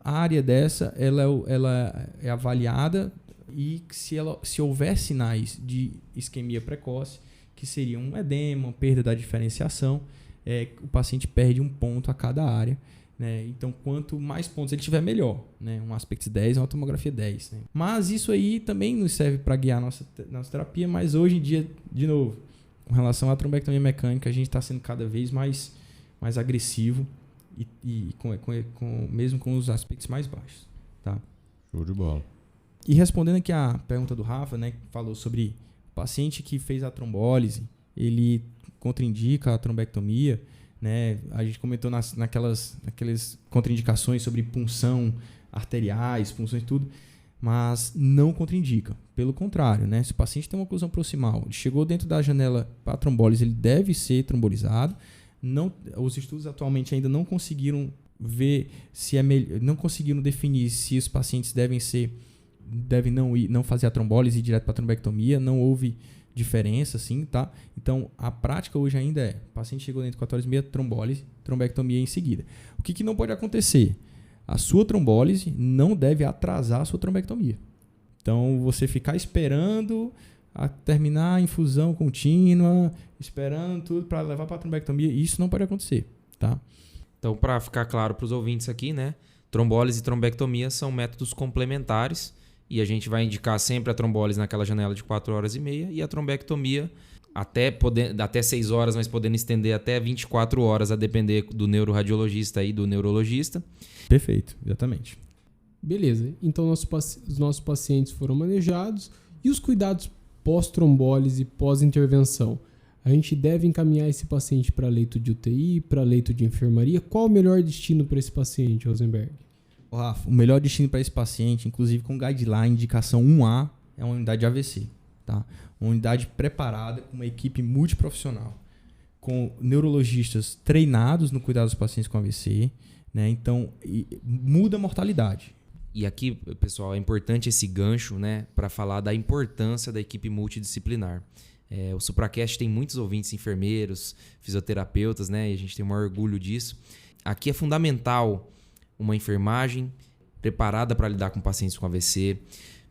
área dessa ela é avaliada e se houver sinais de isquemia precoce, que seria um edema, perda da diferenciação, o paciente perde um ponto a cada área né? Então, quanto mais pontos ele tiver, melhor, né? Um Aspect 10 é uma tomografia 10, né? Mas isso aí também nos serve para guiar nossa terapia, mas hoje em dia, de novo, com relação à trombectomia mecânica, a gente está sendo cada vez mais agressivo e mesmo com os aspectos mais baixos, tá? Show de bola. E respondendo aqui a pergunta do Rafa, né, que falou sobre o paciente que fez a trombólise, ele contraindica a trombectomia, né? A gente comentou naquelas contraindicações sobre punção arteriais, punções e tudo, mas não contraindica. Pelo contrário, né? Se o paciente tem uma oclusão proximal, ele chegou dentro da janela para a trombólise, ele deve ser trombolizado. Não, os estudos atualmente ainda não conseguiram ver se não conseguiram definir se os pacientes devem não fazer a trombólise e ir direto para a trombectomia. Não houve diferença, assim, tá? Então, a prática hoje ainda é: o paciente chegou dentro de 14 meia, trombólise, trombectomia em seguida. O que não pode acontecer? A sua trombólise não deve atrasar a sua trombectomia. Então, você ficar esperando a terminar a infusão contínua, esperando tudo para levar para a trombectomia, isso não pode acontecer, tá? Então, para ficar claro para os ouvintes aqui, né? Trombólise e trombectomia são métodos complementares e a gente vai indicar sempre a trombólise naquela janela de 4 horas e meia e a trombectomia até 6 horas, mas podendo estender até 24 horas, a depender do neuroradiologista e do neurologista. Perfeito, exatamente. Beleza, então os nossos pacientes foram manejados e os cuidados pós-trombólise, pós-intervenção. A gente deve encaminhar esse paciente para leito de UTI, para leito de enfermaria. Qual o melhor destino para esse paciente, Rosenberg? Rafa, o melhor destino para esse paciente, inclusive com guideline, indicação 1A, é uma unidade de AVC. Tá? Uma unidade preparada com uma equipe multiprofissional, com neurologistas treinados no cuidado dos pacientes com AVC, né? Então, muda a mortalidade. E aqui, pessoal, é importante esse gancho, né, para falar da importância da equipe multidisciplinar. O Supracast tem muitos ouvintes enfermeiros, fisioterapeutas, né, e a gente tem o maior orgulho disso. Aqui é fundamental uma enfermagem preparada para lidar com pacientes com AVC,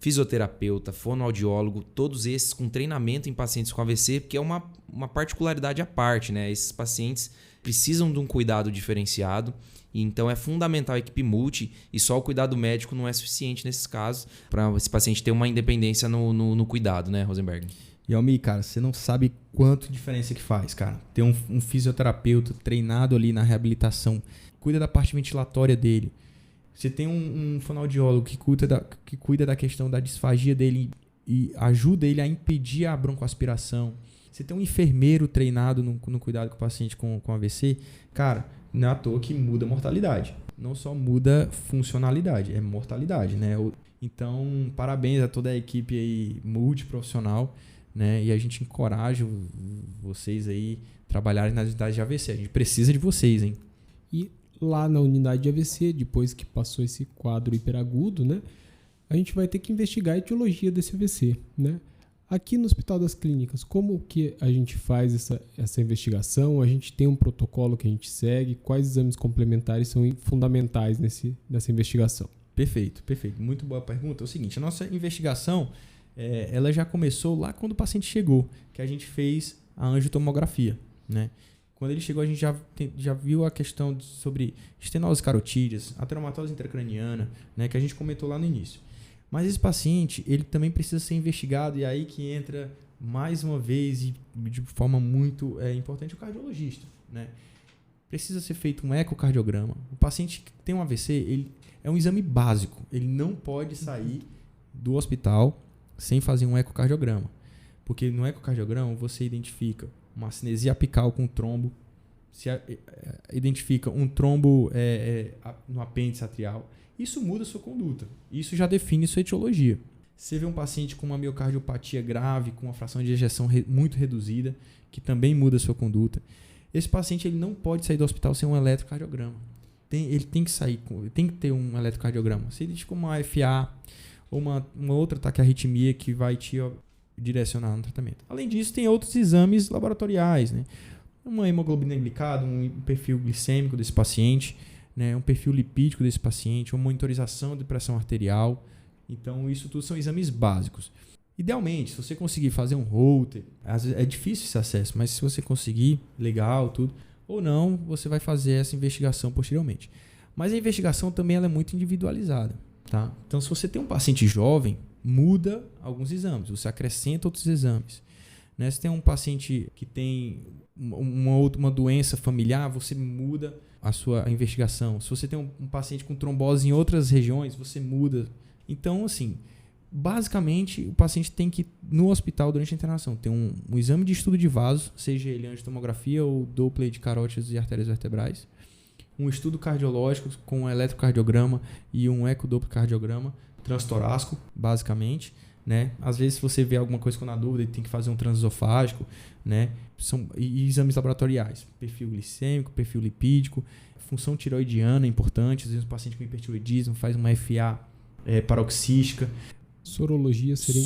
fisioterapeuta, fonoaudiólogo, todos esses com treinamento em pacientes com AVC, porque é uma particularidade à parte, né? Esses pacientes precisam de um cuidado diferenciado, e então é fundamental a equipe multi, e só o cuidado médico não é suficiente nesses casos para esse paciente ter uma independência no cuidado, né, Rosenberg? E Almi, cara, você não sabe quanto diferença que faz, cara. Ter um fisioterapeuta treinado ali na reabilitação, cuida da parte ventilatória dele. Você tem um fonoaudiólogo que cuida da questão da disfagia dele e ajuda ele a impedir a broncoaspiração. Você tem um enfermeiro treinado no cuidado com o paciente com AVC. Cara, não é à toa que muda a mortalidade. Não só muda funcionalidade, é mortalidade, né? Então, parabéns a toda a equipe aí multiprofissional, né? E a gente encoraja vocês aí a trabalharem nas unidades de AVC. A gente precisa de vocês, hein? E lá na unidade de AVC, depois que passou esse quadro hiperagudo, né, a gente vai ter que investigar a etiologia desse AVC, né? Aqui no Hospital das Clínicas, como que a gente faz essa investigação? A gente tem um protocolo que a gente segue? Quais exames complementares são fundamentais nessa investigação? Perfeito. Muito boa pergunta. É o seguinte, a nossa investigação ela já começou lá quando o paciente chegou, que a gente fez a angiotomografia, né? Quando ele chegou, a gente já viu a questão sobre estenose carotídeas, ateromatose intracraniana, né, que a gente comentou lá no início. Mas esse paciente, ele também precisa ser investigado, e aí que entra, mais uma vez, e de forma muito importante, o cardiologista, né? Precisa ser feito um ecocardiograma. O paciente que tem um AVC, ele é um exame básico. Ele não pode sair do hospital sem fazer um ecocardiograma. Porque no ecocardiograma você identifica uma cinesia apical com trombo, identifica um trombo no apêndice atrial. Isso muda a sua conduta. Isso já define sua etiologia. Você vê um paciente com uma miocardiopatia grave, com uma fração de ejeção muito reduzida, que também muda a sua conduta. Esse paciente ele não pode sair do hospital sem um eletrocardiograma. Ele tem que ter um eletrocardiograma. Você identifica uma AFA ou uma outra taquiarritmia que vai te direcionar no tratamento. Além disso, tem outros exames laboratoriais, né? Uma hemoglobina glicada, um perfil glicêmico desse paciente, né? Um perfil lipídico desse paciente, uma monitorização de pressão arterial. Então, isso tudo são exames básicos. Idealmente, se você conseguir fazer um Holter, às vezes é difícil esse acesso, mas se você conseguir, legal, tudo. Ou não, você vai fazer essa investigação posteriormente. Mas a investigação também ela é muito individualizada, tá? Então, se você tem um paciente jovem, muda alguns exames, você acrescenta outros exames. Né? Se tem um paciente que tem uma doença familiar, você muda a sua investigação. Se você tem um paciente com trombose em outras regiões, você muda. Então, assim, basicamente, o paciente tem que, no hospital, durante a internação, ter um exame de estudo de vaso, seja ele angiotomografia ou Doppler de carótidas e artérias vertebrais, um estudo cardiológico com um eletrocardiograma e um ecodopplercardiograma transtorácico, basicamente. Né? Às vezes, se você vê alguma coisa com na dúvida, tem que fazer um transesofágico, né? E exames laboratoriais, perfil glicêmico, perfil lipídico, função tiroidiana é importante. Às vezes, um paciente com hipertiroidismo faz uma FA paroxística. Sorologias seriam...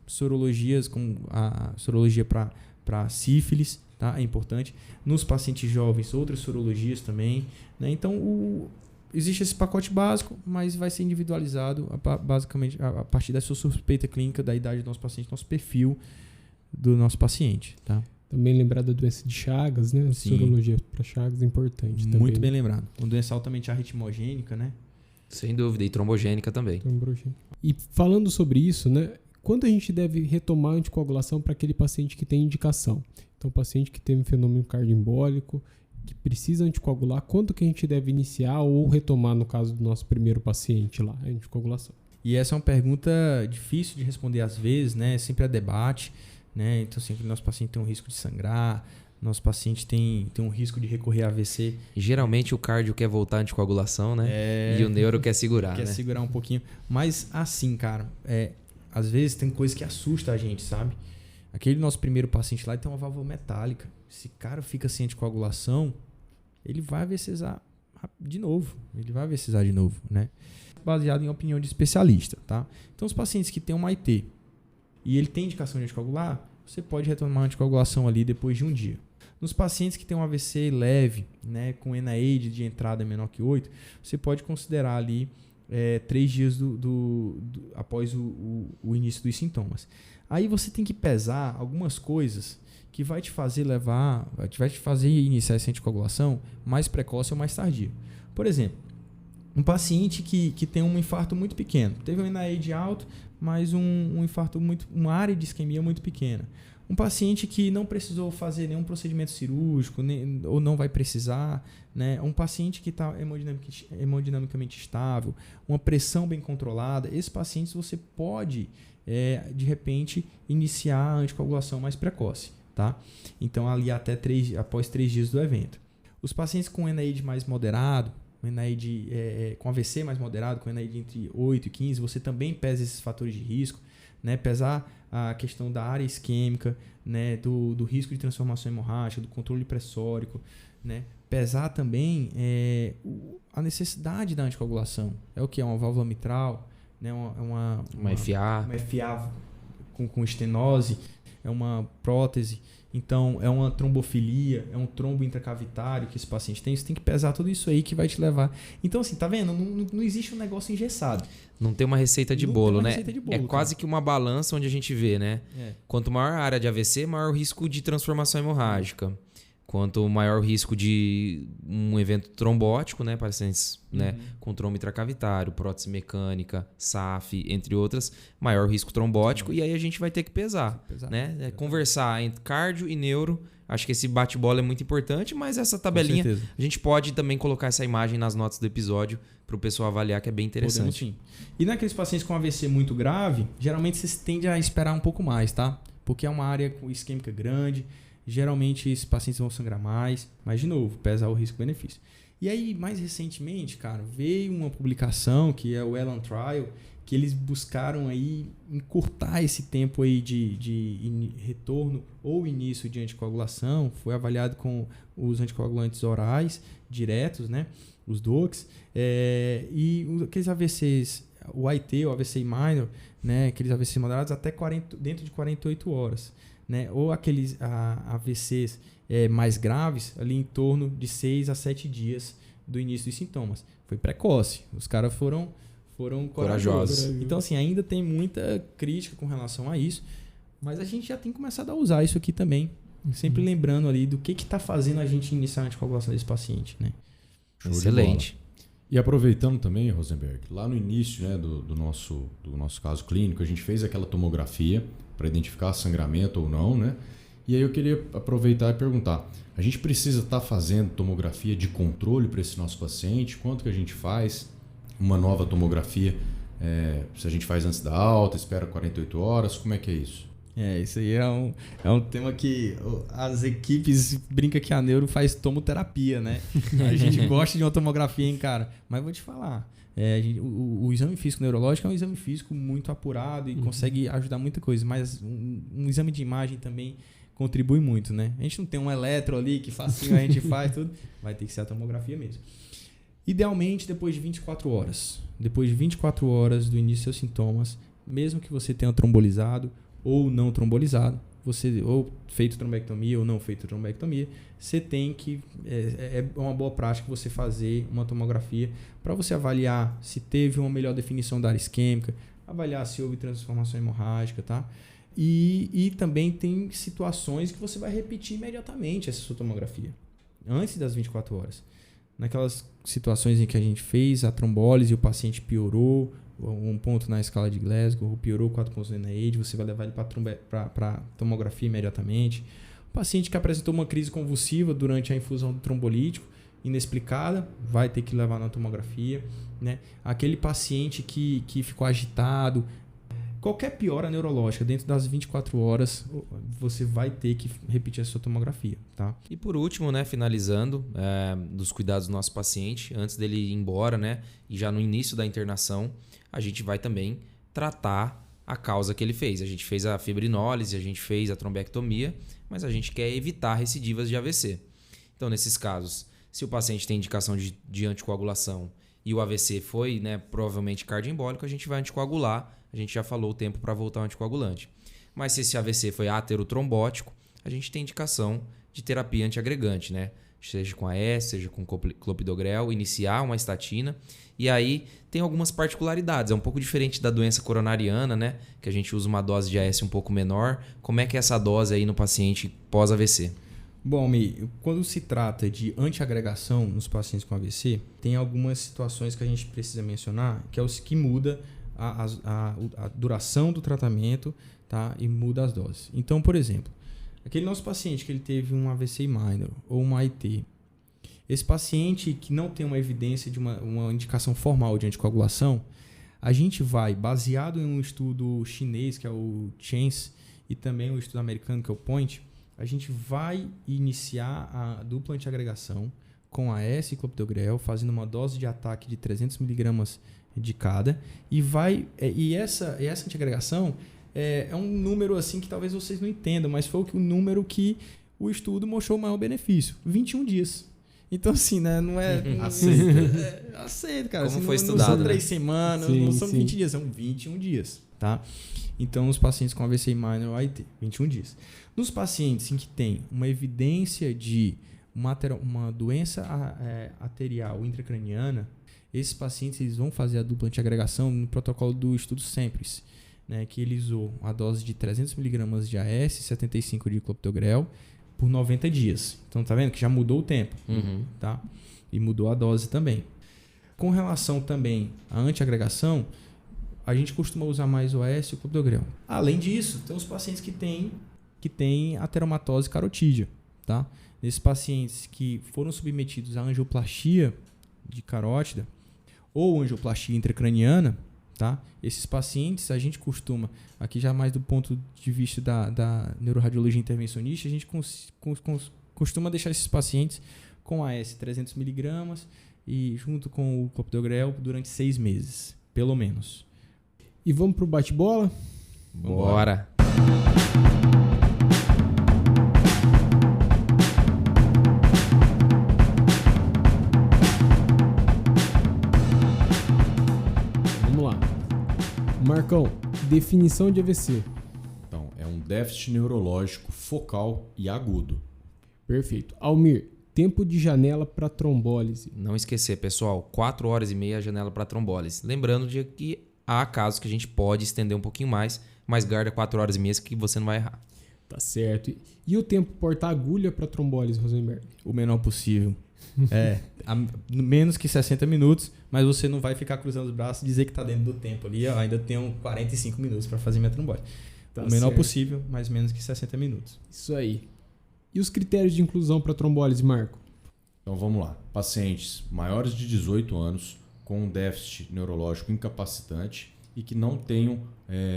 Sorologias, como a sorologia para sífilis, tá? É importante. Nos pacientes jovens, outras sorologias também. Né? Então, existe esse pacote básico, mas vai ser individualizado basicamente a partir da sua suspeita clínica, da idade do nosso paciente, nosso perfil do nosso paciente. Tá? Também lembrar da doença de Chagas, né? Sim. Sorologia para Chagas é importante também. Muito bem lembrado. Uma doença altamente arritmogênica, né? Sem dúvida, e trombogênica também. E falando sobre isso, né? Quando a gente deve retomar a anticoagulação para aquele paciente que tem indicação? Então, paciente que teve um fenômeno cardioembólico, que precisa anticoagular, quando que a gente deve iniciar ou retomar, no caso do nosso primeiro paciente lá, a anticoagulação? E essa é uma pergunta difícil de responder às vezes, né? Sempre há debate, né? Então, sempre o nosso paciente tem um risco de sangrar, nosso paciente tem um risco de recorrer a AVC. Geralmente o cardio quer voltar à anticoagulação, né? E o neuro quer segurar, Quer né? segurar um pouquinho. Mas assim, cara, às vezes tem coisa que assusta a gente, sabe? Aquele nosso primeiro paciente lá tem uma válvula metálica. Esse cara fica sem anticoagulação, ele vai AVCizar de novo. Né? Baseado em opinião de especialista, tá? Então, os pacientes que têm uma IT e ele tem indicação de anticoagular, você pode retomar a anticoagulação ali depois de um dia. Nos pacientes que têm um AVC leve, né, com NAID de entrada menor que 8, você pode considerar ali 3 dias após o início dos sintomas. Aí você tem que pesar algumas coisas que vai te fazer iniciar essa anticoagulação mais precoce ou mais tardia. Por exemplo, um paciente que tem um infarto muito pequeno, teve um NAID alto, mas um infarto uma área de isquemia muito pequena. Um paciente que não precisou fazer nenhum procedimento cirúrgico ou não vai precisar, né? Um paciente que está hemodinamicamente estável, uma pressão bem controlada, esses pacientes você pode, de repente, iniciar a anticoagulação mais precoce. Tá? Então, ali após 3 dias do evento. Os pacientes com NAID mais moderado, com AVC mais moderado, com NAID entre 8 e 15, você também pesa esses fatores de risco, né? Pesar a questão da área isquêmica, né? do risco de transformação hemorrágica, do controle pressórico, né? Pesar também a necessidade da anticoagulação. É o que? É uma válvula mitral, né? uma FA com estenose, é uma prótese, então é uma trombofilia, é um trombo intracavitário que esse paciente tem. Você tem que pesar tudo isso aí que vai te levar. Então, assim, tá vendo? Não existe um negócio engessado. Não tem uma receita de bolo, né? Receita de bolo, é quase que uma balança onde a gente vê, né? Quanto maior a área de AVC, maior o risco de transformação hemorrágica. Quanto maior o risco de um evento trombótico, né, pacientes, né, com trombo intracavitário, prótese mecânica, SAF, entre outras, maior o risco trombótico, e aí a gente vai ter que pesar. Né? Conversar entre cardio e neuro, acho que esse bate-bola é muito importante, mas essa tabelinha, a gente pode também colocar essa imagem nas notas do episódio para o pessoal avaliar, que é bem interessante. Podemos, sim. E naqueles pacientes com AVC muito grave, geralmente você tende a esperar um pouco mais, tá? Porque é uma área isquêmica grande. Geralmente esses pacientes vão sangrar mais, mas de novo, pesar o risco-benefício. E aí, mais recentemente, cara, veio uma publicação que é o Elan Trial, que eles buscaram aí encurtar esse tempo aí de retorno ou início de anticoagulação. Foi avaliado com os anticoagulantes orais diretos, né, os DOACs, e aqueles AVCs, o IT, o AVC minor, né, aqueles AVCs moderados até dentro de 48 horas. Né? Ou aqueles AVCs mais graves, ali em torno de 6 a 7 dias do início dos sintomas. Foi precoce. Os caras foram corajosos. Então, assim, ainda tem muita crítica com relação a isso, mas a gente já tem começado a usar isso aqui também. Sempre lembrando ali do que está fazendo a gente iniciar a anticoagulação desse paciente. Né? Show de Excelente. bola. E aproveitando também, Rosenberg, lá no início, né, do nosso caso clínico, a gente fez aquela tomografia para identificar sangramento ou não, né? E aí eu queria aproveitar e perguntar, a gente precisa estar fazendo tomografia de controle para esse nosso paciente? Quanto que a gente faz uma nova tomografia? Se a gente faz antes da alta, espera 48 horas, como é que é isso? Isso aí é um tema que as equipes brincam que a neuro faz tomoterapia, né? A gente gosta de uma tomografia, hein, cara? Mas vou te falar, o exame físico neurológico é um exame físico muito apurado e consegue ajudar muita coisa, mas um exame de imagem também contribui muito, né? A gente não tem um eletro ali que facinho a gente faz tudo, vai ter que ser a tomografia mesmo. Idealmente depois de 24 horas. Depois de 24 horas do início dos seus sintomas, mesmo que você tenha trombolizado ou não trombolizado, você ou feito trombectomia ou não feito trombectomia, você tem que é uma boa prática você fazer uma tomografia para você avaliar se teve uma melhor definição da área isquêmica, avaliar se houve transformação hemorrágica, tá? E também tem situações que você vai repetir imediatamente essa sua tomografia, antes das 24 horas. Naquelas situações em que a gente fez a trombólise e o paciente piorou, um ponto na escala de Glasgow, piorou 4 pontos na NIH, você vai levar ele para tomografia imediatamente. O paciente que apresentou uma crise convulsiva durante a infusão do trombolítico, inexplicada, vai ter que levar na tomografia, né? Aquele paciente que ficou agitado, qualquer piora neurológica dentro das 24 horas, você vai ter que repetir a sua tomografia, tá? E por último, né, finalizando, dos cuidados do nosso paciente, antes dele ir embora, né, e já no início da internação, a gente vai também tratar a causa que ele fez. A gente fez a fibrinólise, a gente fez a trombectomia, mas a gente quer evitar recidivas de AVC. Então, nesses casos, se o paciente tem indicação de anticoagulação e o AVC foi, né, provavelmente cardioembólico, a gente vai anticoagular. A gente já falou o tempo para voltar ao anticoagulante. Mas se esse AVC foi aterotrombótico, a gente tem indicação de terapia antiagregante, né? Seja com AS, seja com clopidogrel, iniciar uma estatina. E aí tem algumas particularidades. É um pouco diferente da doença coronariana, né? Que a gente usa uma dose de AS um pouco menor. Como é que é essa dose aí no paciente pós-AVC? Bom, Mi, quando se trata de antiagregação nos pacientes com AVC, tem algumas situações que a gente precisa mencionar, que é o que muda a duração do tratamento, tá? E muda as doses. Então, por exemplo, aquele nosso paciente que ele teve um AVC minor ou uma AIT, esse paciente que não tem uma evidência de uma indicação formal de anticoagulação, a gente vai, baseado em um estudo chinês, que é o CHANCE, e também o estudo americano, que é o POINT, a gente vai iniciar a dupla antiagregação com AS e clopidogrel, fazendo uma dose de ataque de 300 mg de cada, e essa antiagregação é um número assim que talvez vocês não entendam, mas foi o número que o estudo mostrou o maior benefício, 21 dias. Então assim, né, não é... aceita, cara. Como assim, foi não estudado, são né? 3 semanas, não são 20 dias, são 21 dias, tá? Então, os pacientes com AVC minor ou AIT, 21 dias. Nos pacientes em que tem uma evidência de uma doença arterial intracraniana, esses pacientes eles vão fazer a dupla antiagregação no protocolo do estudo SEMPRES, né, que ele usou a dose de 300 mg de AS e 75 de clopidogrel por 90 dias. Então, tá vendo que já mudou o tempo, tá? E mudou a dose também. Com relação também à antiagregação, a gente costuma usar mais o AS e o clopidogrel. Além disso, tem os pacientes que têm ateromatose carotídea, tá? Nesses pacientes que foram submetidos à angioplastia de carótida ou angioplastia intracraniana, tá? Esses pacientes a gente costuma, aqui já mais do ponto de vista da neuroradiologia intervencionista, a gente costuma deixar esses pacientes com AS 300 mg e junto com o clopidogrel durante 6 meses, pelo menos. E vamos pro bate-bola? Bora! Vamos lá. Marcão, definição de AVC. Então, é um déficit neurológico focal e agudo. Perfeito. Almir, tempo de janela para trombólise. Não esquecer, pessoal, 4 horas e meia a janela para trombólise. Lembrando de que há casos que a gente pode estender um pouquinho mais, mas guarda 4 horas e meia que você não vai errar. Tá certo. E o tempo porta-agulha para trombólise, Rosenberg? O menor possível. Menos que 60 minutos, mas você não vai ficar cruzando os braços e dizer que está dentro do tempo ali. Eu ainda tenho 45 minutos para fazer minha trombose. Tá o menor certo. possível, mas menos que 60 minutos. Isso aí. E os critérios de inclusão para trombólise, Marco? Então vamos lá. Pacientes maiores de 18 anos com um déficit neurológico incapacitante e que não tenham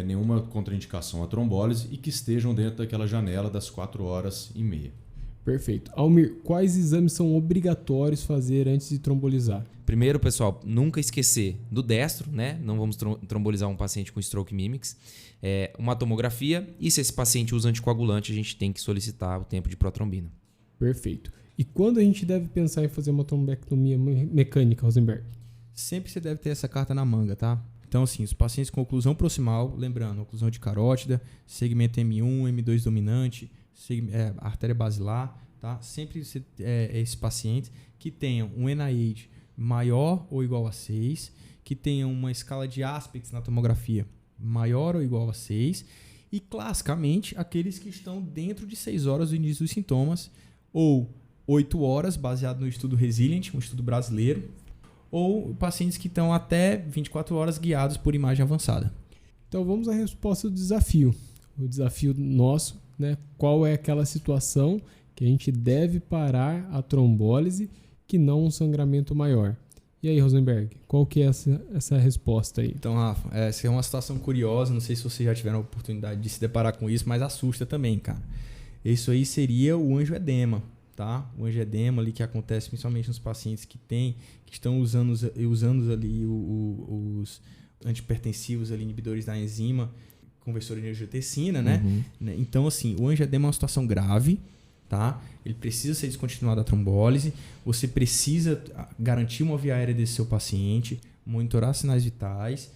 nenhuma contraindicação à trombólise e que estejam dentro daquela janela das 4h30. Perfeito. Almir, quais exames são obrigatórios fazer antes de trombolizar? Primeiro, pessoal, nunca esquecer do destro, né? Não vamos trombolizar um paciente com stroke mimics. Uma tomografia e se esse paciente usa anticoagulante, a gente tem que solicitar o tempo de protrombina. Perfeito. E quando a gente deve pensar em fazer uma trombectomia mecânica, Rosenberg? Sempre você deve ter essa carta na manga, tá? Então, assim, os pacientes com oclusão proximal, lembrando, oclusão de carótida, segmento M1, M2 dominante, artéria basilar, tá? Sempre esse paciente que tenha um NIH maior ou igual a 6, que tenha uma escala de aspects na tomografia maior ou igual a 6 e, classicamente, aqueles que estão dentro de 6 horas do início dos sintomas ou 8 horas, baseado no estudo Resilient, um estudo brasileiro, ou pacientes que estão até 24 horas guiados por imagem avançada. Então vamos à resposta do desafio. O desafio nosso, né? Qual é aquela situação que a gente deve parar a trombólise que não um sangramento maior? E aí, Rosenberg, qual que é essa resposta aí? Então, Rafa, essa é uma situação curiosa, não sei se vocês já tiveram a oportunidade de se deparar com isso, mas assusta também, cara. Isso aí seria o angioedema, tá? O angioedema ali que acontece principalmente nos pacientes que estão usando ali os antipertensivos ali, inibidores da enzima conversora de angiotensina, né? Uhum. Então, assim, o angioedema é uma situação grave, tá? Ele precisa ser descontinuado a trombólise, você precisa garantir uma via aérea desse seu paciente, monitorar sinais vitais,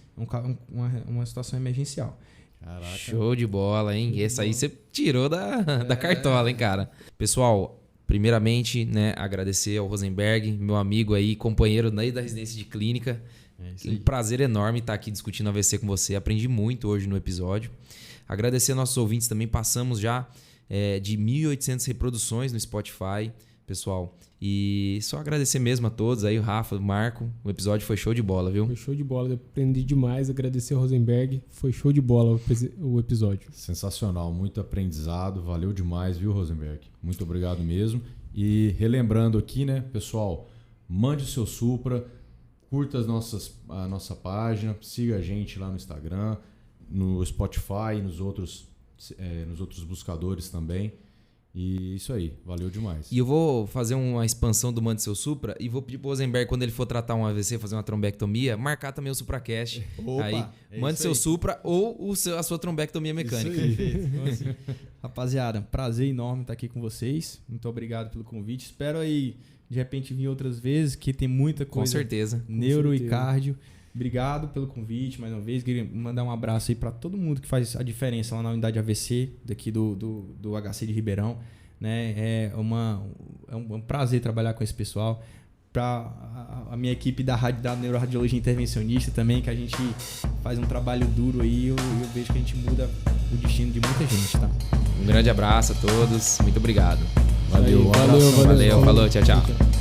uma situação emergencial. Caraca. Show de bola, hein? Essa aí você tirou da cartola, hein, cara? Pessoal, primeiramente, né, agradecer ao Rosenberg, meu amigo aí, companheiro da residência de clínica. Um prazer enorme estar aqui discutindo AVC com você. Aprendi muito hoje no episódio. Agradecer aos nossos ouvintes também. Passamos já de 1.800 reproduções no Spotify, pessoal. E só agradecer mesmo a todos aí, o Rafa, o Marco. O episódio foi show de bola, viu? Foi show de bola. Eu aprendi demais. Agradecer ao Rosenberg. Foi show de bola o episódio. Sensacional. Muito aprendizado. Valeu demais, viu, Rosenberg? Muito obrigado mesmo. E relembrando aqui, né, pessoal, mande o seu Supra. Curta a nossa página, siga a gente lá no Instagram, no Spotify, nos outros buscadores também. E isso aí, valeu demais. E eu vou fazer uma expansão do Mande Seu Supra e vou pedir pro Rosenberg, quando ele for tratar um AVC, fazer uma trombectomia, marcar também o SupraCast. Opa, aí, mande seu Supra ou a sua trombectomia mecânica. Perfeito. Então, assim, rapaziada, prazer enorme estar aqui com vocês. Muito obrigado pelo convite. Espero aí, de repente, vir outras vezes, que tem muita coisa. Com certeza. Neuro e cardio. Obrigado pelo convite mais uma vez. Queria mandar um abraço aí para todo mundo que faz a diferença lá na unidade AVC, daqui do HC de Ribeirão. Né? É um prazer trabalhar com esse pessoal. Para a minha equipe da neuroradiologia intervencionista também, que a gente faz um trabalho duro aí. Eu vejo que a gente muda o destino de muita gente. Tá? Um grande abraço a todos. Muito obrigado. Valeu, Valeu, falou, tchau, tchau.